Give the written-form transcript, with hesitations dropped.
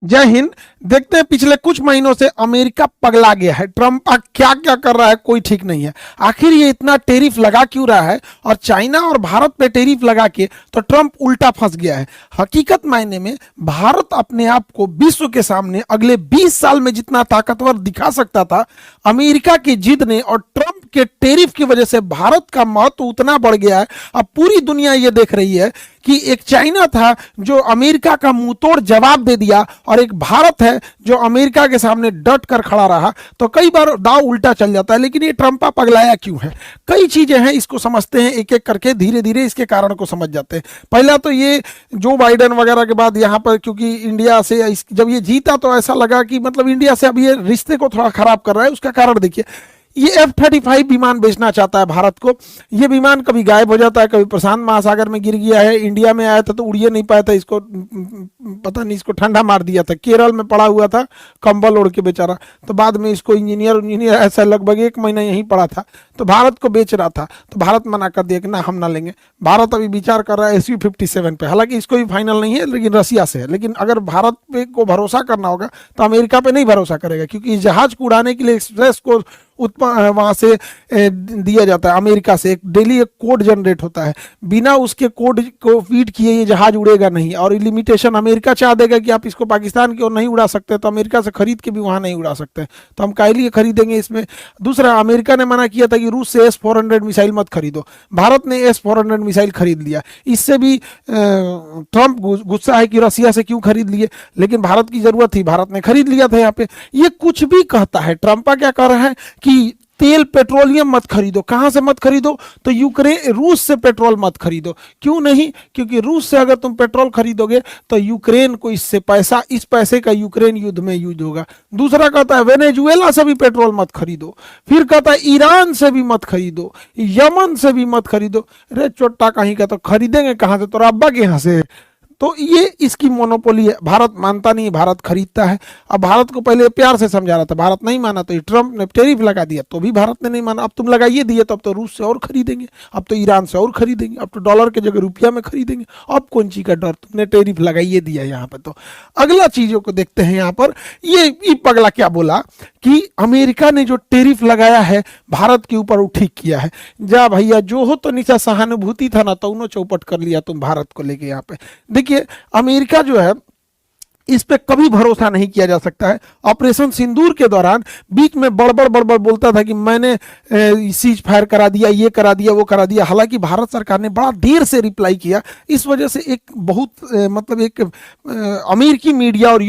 जय हिंद। देखते हैं पिछले कुछ महीनों से अमेरिका पगला गया है। ट्रंप क्या क्या कर रहा है कोई ठीक नहीं है। आखिर ये इतना टेरिफ लगा क्यों रहा है, और चाइना और भारत पे टेरिफ लगा के तो ट्रंप उल्टा फंस गया है। हकीकत मायने में भारत अपने आप को विश्व के सामने अगले 20 साल में जितना ताकतवर दिखा सकता था, अमेरिका की जिद ने और ट्रंप के टेरिफ की वजह से भारत का महत्व उतना बढ़ गया है। अब पूरी दुनिया ये देख रही है कि एक चाइना था जो अमेरिका का मुंहतोड़ जवाब दे दिया, और एक भारत है जो अमेरिका के सामने डट कर खड़ा रहा। तो कई बार दाव उल्टा चल जाता है। लेकिन ये ट्रंपा पगलाया क्यों है, कई चीजें हैं, इसको समझते हैं एक एक करके, धीरे धीरे इसके कारण को समझ जाते हैं। पहला तो ये जो बाइडेन वगैरह के बाद यहाँ पर, क्योंकि इंडिया से जब ये जीता तो ऐसा लगा कि मतलब इंडिया से अब ये रिश्ते को थोड़ा खराब कर रहा है। उसका कारण देखिए, ये F-35 विमान बेचना चाहता है भारत को। ये विमान कभी गायब हो जाता है, कभी प्रशांत महासागर में गिर गया है, इंडिया में आया था तो उड़िए नहीं पाया था, इसको पता नहीं, इसको ठंडा मार दिया था, केरल में पड़ा हुआ था कंबल ओढ़ के बेचारा। तो बाद में इसको इंजीनियर ऐसा लगभग 1 महीना यहीं पड़ा था, तो भारत को बेच रहा था। तो भारत मना कर दिया कि ना, हम ना लेंगे। भारत अभी विचार कर रहा है SU-57 पे, हालांकि इसको भी फाइनल नहीं है, लेकिन रसिया से है। लेकिन अगर भारत पे को भरोसा करना होगा तो अमेरिका पे नहीं भरोसा करेगा, क्योंकि इस जहाज को उड़ाने के लिए एक्सप्रेस को वहां से दिया जाता है अमेरिका से। डेली एक कोड जनरेट होता है, बिना उसके कोड को फीड किए ये जहाज उड़ेगा नहीं। और लिमिटेशन अमेरिका चाह देगा कि आप इसको पाकिस्तान की ओर नहीं उड़ा सकते, तो अमेरिका से खरीद के भी वहां नहीं उड़ा सकते, तो हम काहे लिए खरीदेंगे इसमें। दूसरा, अमेरिका ने मना किया था कि रूस से S-400 मिसाइल मत खरीदो, भारत ने S-400 मिसाइल खरीद लिया। इससे भी ट्रंप गुस्सा है कि रसिया से क्यों खरीद लिए, लेकिन भारत की जरूरत थी, भारत ने खरीद लिया था। यहाँ पे ये कुछ भी कहता है। ट्रंपा क्या कह रहा है कि तेल पेट्रोलियम मत खरीदो। कहां से मत खरीदो, तो यूक्रेन, रूस से पेट्रोल मत खरीदो। क्यों नहीं, क्योंकि रूस से अगर तुम पेट्रोल खरीदोगे तो यूक्रेन को इससे पैसा, इस पैसे का यूक्रेन युद्ध में यूज होगा। दूसरा कहता है वेनेजुएला से भी पेट्रोल मत खरीदो। फिर कहता है ईरान से भी मत खरीदो, यमन से भी मत खरीदो। रे चोट्टा कहीं का, तो खरीदेंगे कहां से, तो अब्बा के यहां से। तो ये इसकी मोनोपोली है। भारत मानता नहीं, भारत खरीदता है। अब भारत को पहले प्यार से समझा रहा था, भारत नहीं माना, तो ट्रंप ने टैरिफ लगा दिया तो भी भारत ने नहीं माना। अब तुम लगाइए दिए तो अब तो रूस से और खरीदेंगे, अब तो ईरान से और खरीदेंगे, अब तो डॉलर के जगह रुपया में खरीदेंगे। अब कौन चीज का डर, तुमने टैरिफ लगाइए दिया यहाँ पे। तो अगला चीजों को देखते हैं। यहाँ पर ये पगला क्या बोला कि अमेरिका ने जो टैरिफ लगाया है भारत के ऊपर वो ठीक किया है। जा भैया, जो हो तो नीचा सहानुभूति था ना, तो उन्होंने चौपट कर लिया तुम भारत को लेके। यहाँ पे देखिए, अमेरिका जो है इस पे कभी भरोसा नहीं किया जा सकता है। ऑपरेशन सिंदूर के दौरान बीच में बड़बड़ बड़बड़ बोलता था कि मैंने सीज फायर करा दिया, ये करा दिया, वो करा दिया। हालांकि भारत सरकार ने बड़ा देर से रिप्लाई किया। इस वजह से एक बहुत मतलब एक अमेरिकी मीडिया और